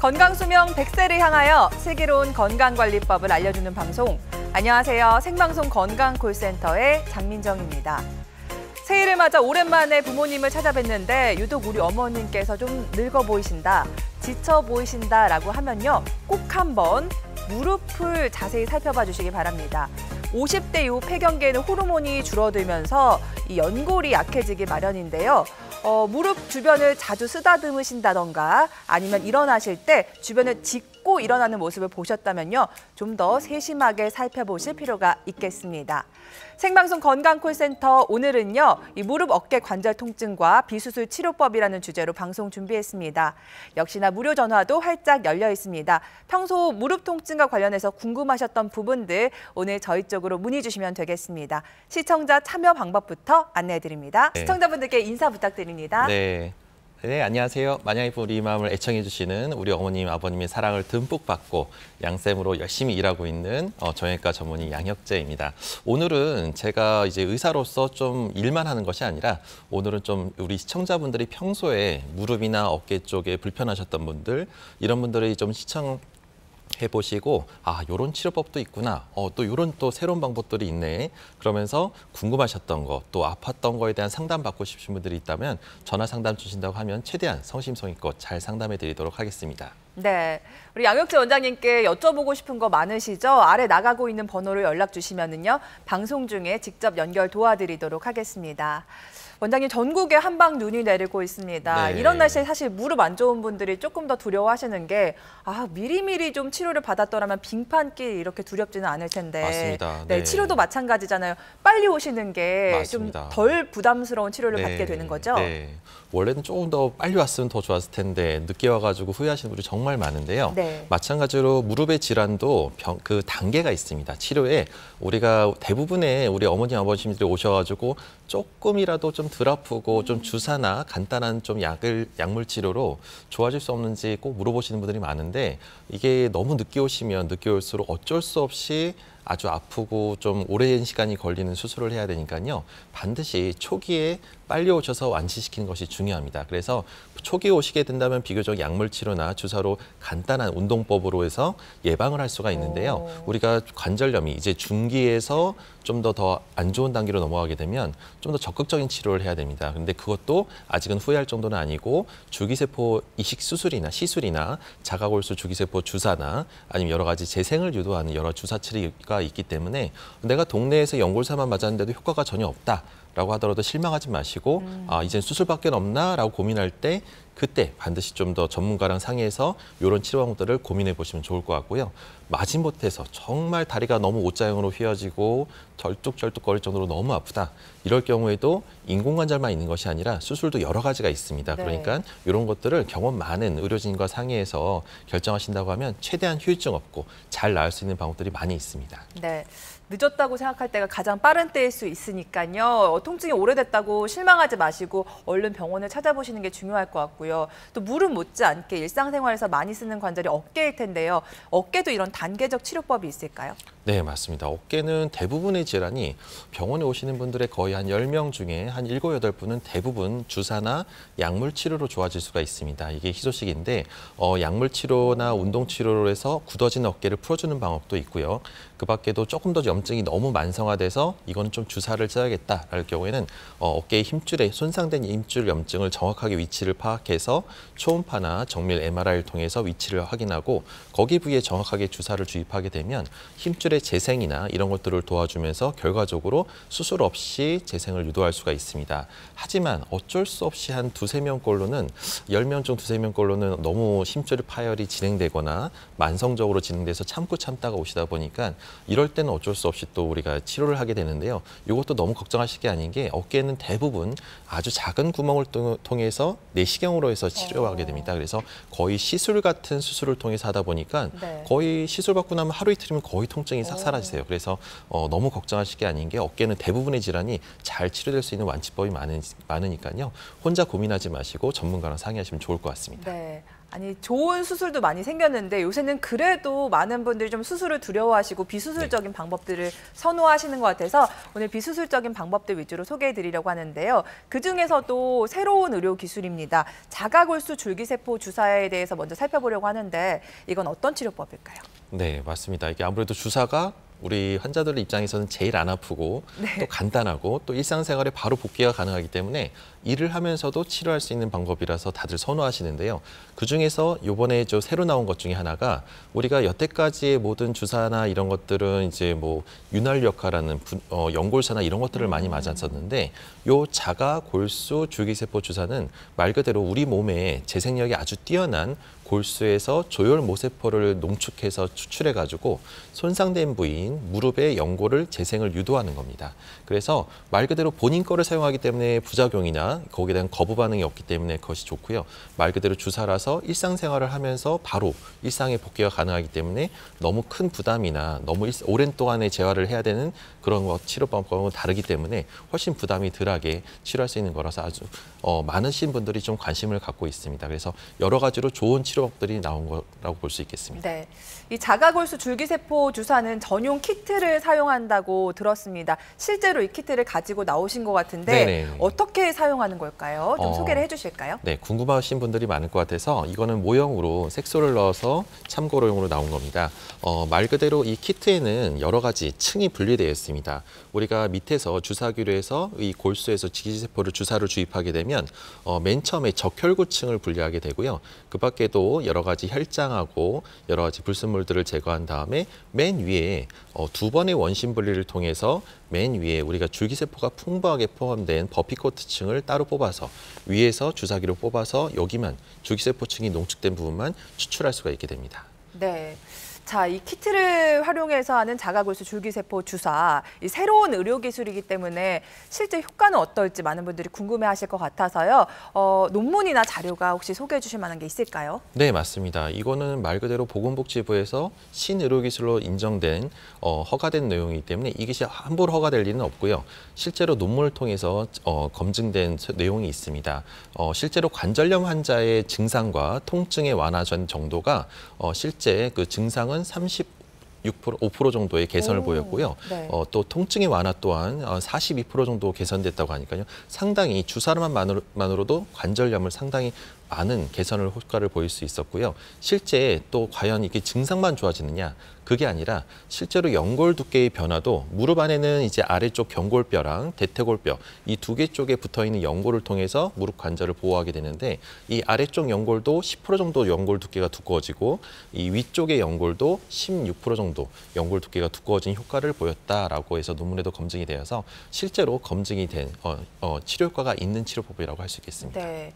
건강수명 100세를 향하여 슬기로운 건강관리법을 알려주는 방송. 안녕하세요. 생방송 건강콜센터의 장민정입니다. 새해를 맞아 오랜만에 부모님을 찾아뵀는데 유독 우리 어머님께서 좀 늙어 보이신다, 지쳐 보이신다라고 하면요. 꼭 한번 무릎을 자세히 살펴봐 주시기 바랍니다. 50대 이후 폐경계에는 호르몬이 줄어들면서 이 연골이 약해지기 마련인데요. 무릎 주변을 자주 쓰다듬으신다던가 아니면 일어나실 때 주변을 짚고 일어나는 모습을 보셨다면요. 좀 더 세심하게 살펴보실 필요가 있겠습니다. 생방송 건강콜센터 오늘은요. 이 무릎 어깨 관절 통증과 비수술 치료법이라는 주제로 방송 준비했습니다. 역시나 무료 전화도 활짝 열려 있습니다. 평소 무릎 통증과 관련해서 궁금하셨던 부분들 오늘 저희 쪽으로 문의 주시면 되겠습니다. 시청자 참여 방법부터 안내해드립니다. 네. 시청자분들께 인사 부탁드립니다. 네, 안녕하세요. 만약에 우리 마음을 애청해 주시는 우리 어머님, 아버님의 사랑을 듬뿍 받고 양쌤으로 열심히 일하고 있는 정형외과 전문의 양혁재입니다. 오늘은 제가 이제 의사로서 좀 일만 하는 것이 아니라 오늘은 좀 우리 시청자분들이 평소에 무릎이나 어깨 쪽에 불편하셨던 분들, 이런 분들이 좀 해보시고 요런 치료법도 있구나, 또 요런 또 새로운 방법들이 있네, 그러면서 궁금하셨던 거, 또 아팠던 거에 대한 상담 받고 싶으신 분들이 있다면 전화 상담 주신다고 하면 최대한 성심성의껏 잘 상담해 드리도록 하겠습니다. 네, 우리 양혁재 원장님께 여쭤보고 싶은 거 많으시죠? 아래 나가고 있는 번호로 연락 주시면은요, 방송 중에 직접 연결 도와드리도록 하겠습니다. 원장님, 전국에 한방 눈이 내리고 있습니다. 네. 이런 날씨에 사실 무릎 안 좋은 분들이 조금 더 두려워하시는 게 미리미리 좀 치료를 받았더라면 빙판길 이렇게 두렵지는 않을 텐데. 맞습니다. 네, 치료도 마찬가지잖아요. 빨리 오시는 게 좀 맞습니다. 덜 부담스러운 치료를 받게 되는 거죠? 네. 원래는 조금 더 빨리 왔으면 더 좋았을 텐데 늦게 와가지고 후회하시는 분들이 정말 많은데요. 네. 마찬가지로 무릎의 질환도 그 단계가 있습니다. 치료에 우리가 대부분의 우리 어머니, 아버님들이 오셔가지고 조금이라도 좀 덜 아프고 좀 주사나 간단한 좀 약물 치료로 좋아질 수 없는지 꼭 물어보시는 분들이 많은데, 이게 너무 늦게 오시면 늦게 올수록 어쩔 수 없이 아주 아프고 좀 오랜 시간이 걸리는 수술을 해야 되니까요. 반드시 초기에 빨리 오셔서 완치시키는 것이 중요합니다. 그래서 초기에 오시게 된다면 비교적 약물 치료나 주사로 간단한 운동법으로 해서 예방을 할 수가 있는데요. 우리가 관절염이 이제 중기에서 좀 더 안 좋은 단계로 넘어가게 되면 좀 더 적극적인 치료를 해야 됩니다. 근데 그것도 아직은 후회할 정도는 아니고 줄기세포 이식 수술이나 시술이나 자가골수 줄기세포 주사나 아니면 여러 가지 재생을 유도하는 여러 주사 치료가 있기 때문에 내가 동네에서 연골사만 맞았는데도 효과가 전혀 없다라고 하더라도 실망하지 마시고 이젠 수술밖에 없나? 라고 고민할 때 그때 반드시 좀 더 전문가랑 상의해서 이런 치료 방법들을 고민해 보시면 좋을 것 같고요. 마지못해서 정말 다리가 너무 옷자형으로 휘어지고 절뚝절뚝거릴 정도로 너무 아프다. 이럴 경우에도 인공관절만 있는 것이 아니라 수술도 여러 가지가 있습니다. 네. 그러니까 이런 것들을 경험 많은 의료진과 상의해서 결정하신다고 하면 최대한 후유증 없고 잘 나을 수 있는 방법들이 많이 있습니다. 네. 늦었다고 생각할 때가 가장 빠른 때일 수 있으니까요. 통증이 오래됐다고 실망하지 마시고 얼른 병원을 찾아보시는 게 중요할 것 같고요. 또 무릎 못지않게 일상생활에서 많이 쓰는 관절이 어깨일 텐데요. 어깨도 이런 단계적 치료법이 있을까요? 네, 맞습니다. 어깨는 대부분의 질환이 병원에 오시는 분들의 거의 한 10명 중에 한 7, 8분은 대부분 주사나 약물 치료로 좋아질 수가 있습니다. 이게 희소식인데 약물 치료나 운동 치료로 해서 굳어진 어깨를 풀어주는 방법도 있고요. 그 밖에도 조금 더 염증이 너무 만성화돼서 이거는 좀 주사를 써야겠다라는 경우에는 어깨의 힘줄에 손상된 힘줄 염증을 정확하게 위치를 파악해서 초음파나 정밀 MRI를 통해서 위치를 확인하고 거기 부위에 정확하게 주사를 주입하게 되면 힘줄의 재생이나 이런 것들을 도와주면서 결과적으로 수술 없이 재생을 유도할 수가 있습니다. 하지만 어쩔 수 없이 한 2~3명꼴로는 10명 중 2~3명꼴로는 너무 힘줄 파열이 진행되거나 만성적으로 진행돼서 참다가 오시다 보니까 이럴 때는 어쩔 수 없이 또 우리가 치료를 하게 되는데요. 이것도 너무 걱정하실 게 아닌 게 어깨는 대부분 아주 작은 구멍을 통해서 내시경으로 해서 치료하게 됩니다. 그래서 거의 시술 같은 수술을 통해서 하다 보니까 네. 거의 시술 받고 나면 하루 이틀이면 거의 통증이 싹 사라지세요. 그래서 너무 걱정하실 게 아닌 게 어깨는 대부분의 질환이 잘 치료될 수 있는 완치법이 많으니까요. 혼자 고민하지 마시고 전문가랑 상의하시면 좋을 것 같습니다. 네. 아니, 좋은 수술도 많이 생겼는데 요새는 그래도 많은 분들이 좀 수술을 두려워하시고 비수술적인 방법들을 선호하시는 것 같아서 오늘 비수술적인 방법들 위주로 소개해드리려고 하는데요. 그중에서도 새로운 의료 기술입니다. 자가골수 줄기세포 주사에 대해서 먼저 살펴보려고 하는데 이건 어떤 치료법일까요? 네, 맞습니다. 이게 아무래도 주사가 우리 환자들 입장에서는 제일 안 아프고 또 간단하고 또 일상생활에 바로 복귀가 가능하기 때문에 일을 하면서도 치료할 수 있는 방법이라서 다들 선호하시는데요. 그중에서 이번에 새로 나온 것 중에 하나가 우리가 여태까지의 모든 주사나 이런 것들은 이제 뭐 윤활 역할하는 연골사나 이런 것들을 많이 맞았었는데 요 자가 골수 줄기세포 주사는 말 그대로 우리 몸에 재생력이 아주 뛰어난 골수에서 조혈 모세포를 농축해서 추출해가지고 손상된 부위인 무릎의 연골을 재생을 유도하는 겁니다. 그래서 말 그대로 본인 거를 사용하기 때문에 부작용이나 거기에 대한 거부 반응이 없기 때문에 그것이 좋고요. 말 그대로 주사라서 일상생활을 하면서 바로 일상에 복귀가 가능하기 때문에 너무 큰 부담이나 너무 오랜 동안의 재활을 해야 되는 그런 치료 방법은 다르기 때문에 훨씬 부담이 덜하게 치료할 수 있는 거라서 아주 많으신 분들이 좀 관심을 갖고 있습니다. 그래서 여러 가지로 좋은 치료법들이 나온 거라고 볼 수 있겠습니다. 네, 이 자가골수 줄기세포 주사는 전용 키트를 사용한다고 들었습니다. 실제로 이 키트를 가지고 나오신 것 같은데 네네. 어떻게 사용하는 걸까요? 좀 소개를 해주실까요? 네, 궁금하신 분들이 많을 것 같아서 이거는 모형으로 색소를 넣어서 참고용으로 나온 겁니다. 말 그대로 이 키트에는 여러 가지 층이 분리되어 있습니다. 우리가 밑에서 주사기로 해서 이 골수에서 줄기세포를 주사를 주입하게 되면 맨 처음에 적혈구층을 분리하게 되고요. 그 밖에도 여러 가지 혈장하고 여러 가지 불순물들을 제거한 다음에 맨 위에 두 번의 원심 분리를 통해서 맨 위에 우리가 줄기세포가 풍부하게 포함된 버피코트층을 따로 뽑아서 위에서 주사기로 뽑아서 여기만 줄기세포층이 농축된 부분만 추출할 수가 있게 됩니다. 네. 자, 이 키트를 활용해서 하는 자가골수 줄기세포 주사, 이 새로운 의료 기술이기 때문에 실제 효과는 어떨지 많은 분들이 궁금해하실 것 같아서요. 논문이나 자료가 혹시 소개해 주실 만한 게 있을까요? 네, 맞습니다. 이거는 말 그대로 보건복지부에서 신의료기술로 인정된 허가된 내용이기 때문에 이것이 함부로 허가될 리는 없고요. 실제로 논문을 통해서 검증된 내용이 있습니다. 실제로 관절염 환자의 증상과 통증의 완화 전 정도가 실제 그 증상은 36%, 5% 정도의 개선을 보였고요. 네. 또 통증의 완화 또한 42% 정도 개선됐다고 하니까요. 상당히 주사만으로도 관절염을 상당히 많은 개선을 효과를 보일 수 있었고요. 실제 또 과연 이게 증상만 좋아지느냐? 그게 아니라 실제로 연골 두께의 변화도 무릎 안에는 이제 아래쪽 경골뼈랑 대퇴골뼈 이 두 개 쪽에 붙어 있는 연골을 통해서 무릎 관절을 보호하게 되는데 이 아래쪽 연골도 10% 정도 연골 두께가 두꺼워지고 이 위쪽의 연골도 16% 정도 연골 두께가 두꺼워진 효과를 보였다라고 해서 논문에도 검증이 되어서 실제로 검증이 된 치료 효과가 있는 치료법이라고 할 수 있겠습니다. 네.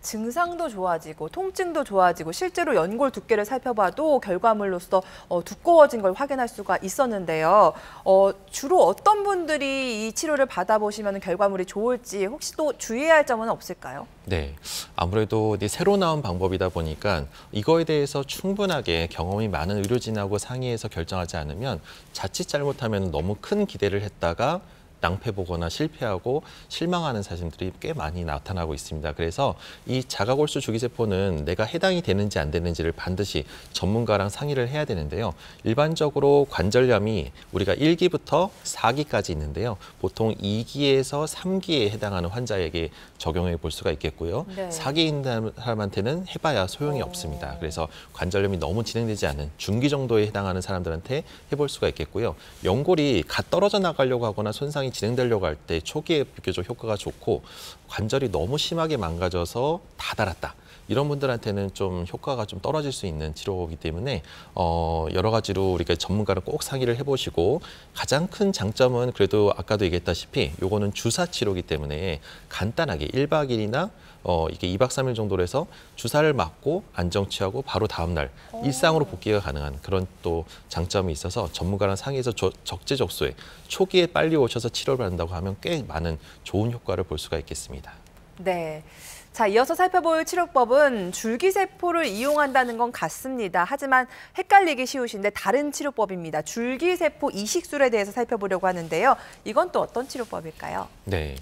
증상도 좋아지고 통증도 좋아지고 실제로 연골 두께를 살펴봐도 결과물로서 두꺼워진 걸 확인할 수가 있었는데요. 주로 어떤 분들이 이 치료를 받아보시면 결과물이 좋을지 혹시 또 주의해야 할 점은 없을까요? 네, 아무래도 새로 나온 방법이다 보니까 이거에 대해서 충분하게 경험이 많은 의료진하고 상의해서 결정하지 않으면 자칫 잘못하면 너무 큰 기대를 했다가 낭패보거나 실패하고 실망하는 사진들이 꽤 많이 나타나고 있습니다. 그래서 이 자가골수 줄기세포는 내가 해당이 되는지 안 되는지를 반드시 전문가랑 상의를 해야 되는데요. 일반적으로 관절염이 우리가 1기부터 4기까지 있는데요. 보통 2기에서 3기에 해당하는 환자에게 적용해 볼 수가 있겠고요. 네. 4기에 있는 사람한테는 해봐야 소용이 없습니다. 그래서 관절염이 너무 진행되지 않은 중기 정도에 해당하는 사람들한테 해볼 수가 있겠고요. 연골이 갓 떨어져 나가려고 하거나 손상이 진행되려고 할 때 초기에 비교적 효과가 좋고 관절이 너무 심하게 망가져서 다 닳았다. 이런 분들한테는 좀 효과가 좀 떨어질 수 있는 치료이기 때문에 여러 가지로 우리가 전문가랑 꼭 상의를 해보시고 가장 큰 장점은 그래도 아까도 얘기했다시피 요거는 주사 치료이기 때문에 간단하게 1박 2일이나 이게 2박 3일 정도로 해서 주사를 맞고 안정 취하고 바로 다음 날 일상으로 복귀가 가능한 그런 또 장점이 있어서 전문가랑 상의해서 적재적소에 초기에 빨리 오셔서 치료를 받는다고 하면 꽤 많은 좋은 효과를 볼 수가 있겠습니다. 네. 자, 이어서 살펴볼 치료법은 줄기세포를 이용한다는 건 같습니다. 하지만 헷갈리기 쉬우신데 다른 치료법입니다. 줄기세포 이식술에 대해서 살펴보려고 하는데요. 이건 또 어떤 치료법일까요? 네,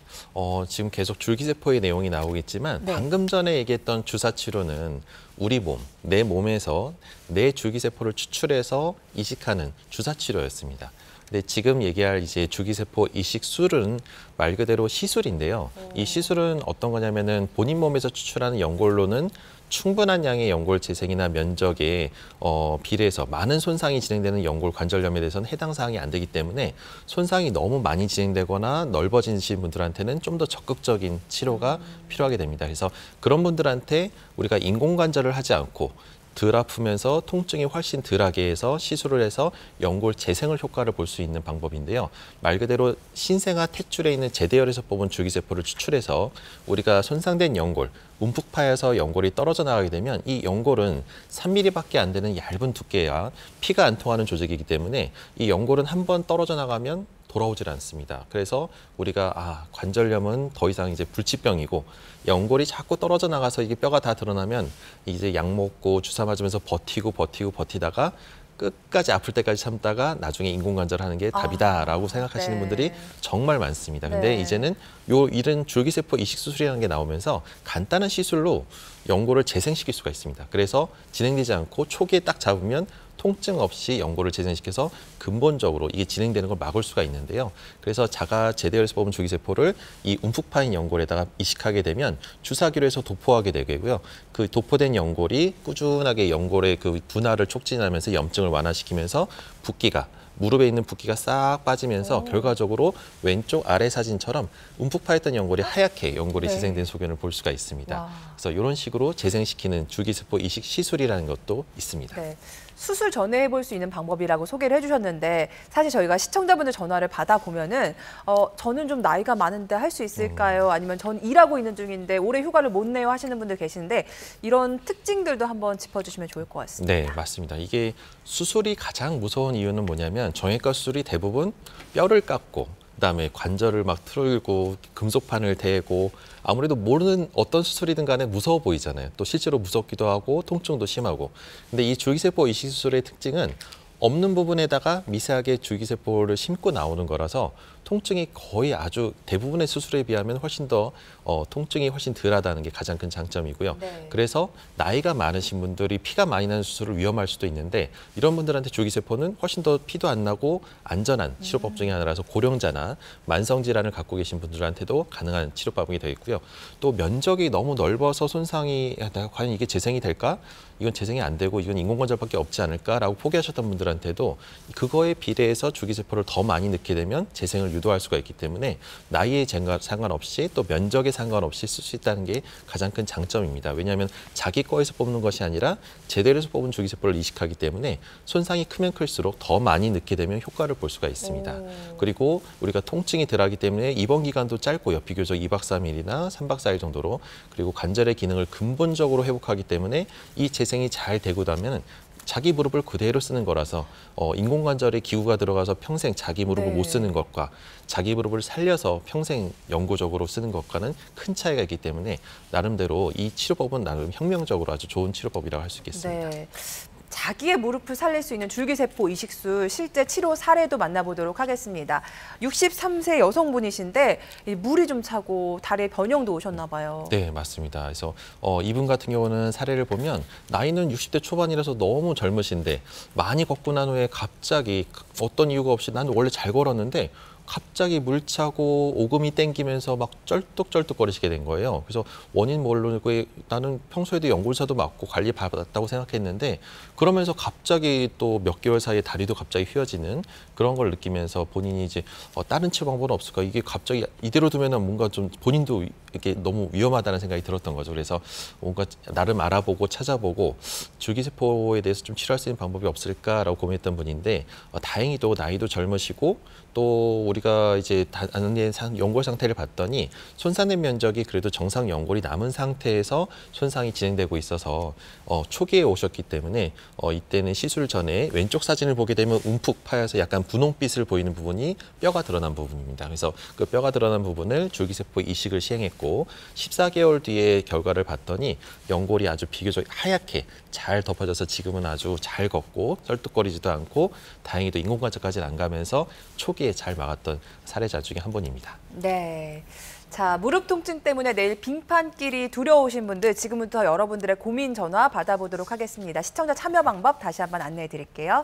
지금 계속 줄기세포의 내용이 나오겠지만 네. 방금 전에 얘기했던 주사치료는 우리 몸, 내 몸에서 내 줄기세포를 추출해서 이식하는 주사치료였습니다. 근데 지금 얘기할 이제 줄기세포 이식술은 말 그대로 시술인데요. 이 시술은 어떤 거냐면은 본인 몸에서 추출하는 연골로는 충분한 양의 연골 재생이나 면적에 비례해서 많은 손상이 진행되는 연골 관절염에 대해서는 해당 사항이 안 되기 때문에 손상이 너무 많이 진행되거나 넓어지신 분들한테는 좀 더 적극적인 치료가 필요하게 됩니다. 그래서 그런 분들한테 우리가 인공관절을 하지 않고 덜 아프면서 통증이 훨씬 덜하게 해서 시술을 해서 연골 재생을 효과를 볼 수 있는 방법인데요. 말 그대로 신생아 탯줄에 있는 제대열에서 뽑은 줄기세포를 추출해서 우리가 손상된 연골, 움푹 파여서 연골이 떨어져 나가게 되면 이 연골은 3mm밖에 안 되는 얇은 두께야 피가 안 통하는 조직이기 때문에 이 연골은 한번 떨어져 나가면 돌아오질 않습니다. 그래서 우리가 관절염은 더 이상 이제 불치병이고 연골이 자꾸 떨어져 나가서 이게 뼈가 다 드러나면 이제 약 먹고 주사 맞으면서 버티다가 끝까지 아플 때까지 참다가 나중에 인공관절하는 게 답이다라고 생각하시는 네. 분들이 정말 많습니다. 근데 네. 이제는 이런 줄기세포 이식 수술이라는 게 나오면서 간단한 시술로 연골을 재생시킬 수가 있습니다. 그래서 진행되지 않고 초기에 딱 잡으면 통증 없이 연골을 재생시켜서 근본적으로 이게 진행되는 걸 막을 수가 있는데요. 그래서 자가 제대열에서 뽑은 줄기세포를 이 움푹 파인 연골에다가 이식하게 되면 주사기로 해서 도포하게 되고요. 그 도포된 연골이 꾸준하게 연골의 그 분할을 촉진하면서 염증을 완화시키면서 붓기가 무릎에 있는 붓기가 싹 빠지면서 결과적으로 왼쪽 아래 사진처럼 움푹 파였던 연골이 하얗게 연골이 네. 재생된 소견을 볼 수가 있습니다. 와. 그래서 이런 식으로 재생시키는 줄기세포 이식 시술이라는 것도 있습니다. 네. 수술 전에 해볼 수 있는 방법이라고 소개를 해주셨는데 사실 저희가 시청자분들 전화를 받아보면은 저는 좀 나이가 많은데 할 수 있을까요? 아니면 전 일하고 있는 중인데 올해 휴가를 못 내요 하시는 분들 계시는데 이런 특징들도 한번 짚어주시면 좋을 것 같습니다. 네, 맞습니다. 이게 수술이 가장 무서운 이유는 뭐냐면 정형외과 수술이 대부분 뼈를 깎고 그다음에 관절을 막 틀고 금속판을 대고 아무래도 모르는 어떤 수술이든 간에 무서워 보이잖아요. 또 실제로 무섭기도 하고 통증도 심하고. 근데 이 줄기세포 이식 수술의 특징은 없는 부분에다가 미세하게 줄기세포를 심고 나오는 거라서 통증이 거의 아주 대부분의 수술에 비하면 훨씬 더 통증이 훨씬 덜하다는 게 가장 큰 장점이고요. 네. 그래서 나이가 많으신 분들이 피가 많이 나는 수술을 위험할 수도 있는데 이런 분들한테 줄기세포는 훨씬 더 피도 안 나고 안전한 치료법 중에 하나라서 고령자나 만성질환을 갖고 계신 분들한테도 가능한 치료법이 되어 있고요. 또 면적이 너무 넓어서 손상이 과연 이게 재생이 될까? 이건 재생이 안 되고 이건 인공관절밖에 없지 않을까라고 포기하셨던 분들한테도 그거에 비례해서 줄기세포를 더 많이 넣게 되면 재생을 유도할 수가 있기 때문에 나이에 상관없이 또 면적에 상관없이 쓸 수 있다는 게 가장 큰 장점입니다. 왜냐하면 자기 거에서 뽑는 것이 아니라 제대로에서 뽑은 줄기세포를 이식하기 때문에 손상이 크면 클수록 더 많이 넣게 되면 효과를 볼 수가 있습니다. 그리고 우리가 통증이 덜하기 때문에 입원 기간도 짧고요. 비교적 2박 3일이나 3박 4일 정도로 그리고 관절의 기능을 근본적으로 회복하기 때문에 이 재생이 잘 되고 나면 자기 무릎을 그대로 쓰는 거라서 인공관절에 기구가 들어가서 평생 자기 무릎을 네. 못 쓰는 것과 자기 무릎을 살려서 평생 영구적으로 쓰는 것과는 큰 차이가 있기 때문에 나름대로 이 치료법은 나름 혁명적으로 아주 좋은 치료법이라고 할 수 있겠습니다. 네. 자기의 무릎을 살릴 수 있는 줄기세포 이식술 실제 치료 사례도 만나보도록 하겠습니다. 63세 여성분이신데 물이 좀 차고 다리에 변형도 오셨나 봐요. 네, 맞습니다. 그래서 이분 같은 경우는 사례를 보면 나이는 60대 초반이라서 너무 젊으신데 많이 걷고 난 후에 갑자기 어떤 이유가 없이 난 원래 잘 걸었는데 갑자기 물 차고 오금이 땡기면서 막 쩔뚝쩔뚝거리시게 된 거예요. 그래서 원인 모르고 나는 평소에도 연골사도 맞고 관리 받았다고 생각했는데 그러면서 갑자기 또 몇 개월 사이에 다리도 갑자기 휘어지는 그런 걸 느끼면서 본인이 이제 다른 치료 방법은 없을까? 이게 갑자기 이대로 두면은 뭔가 좀 본인도 이게 너무 위험하다는 생각이 들었던 거죠. 그래서 뭔가 나름 알아보고 찾아보고 줄기세포에 대해서 좀 치료할 수 있는 방법이 없을까라고 고민했던 분인데 다행히도 나이도 젊으시고 또 우리가 이제 연골 상태를 봤더니 손상된 면적이 그래도 정상 연골이 남은 상태에서 손상이 진행되고 있어서 초기에 오셨기 때문에 이때는 시술 전에 왼쪽 사진을 보게 되면 움푹 파여서 약간 분홍빛을 보이는 부분이 뼈가 드러난 부분입니다. 그래서 그 뼈가 드러난 부분을 줄기세포 이식을 시행했고 14개월 뒤에 결과를 봤더니 연골이 아주 비교적 하얗게 잘 덮어져서 지금은 아주 잘 걷고 썰뚝거리지도 않고 다행히도 인공관절까지는 안 가면서 초기에 잘 막았던 사례자 중에 한 분입니다. 네. 자, 무릎 통증 때문에 내일 빙판길이 두려우신 분들 지금부터 여러분들의 고민 전화 받아보도록 하겠습니다. 시청자 참여 방법 다시 한번 안내해 드릴게요.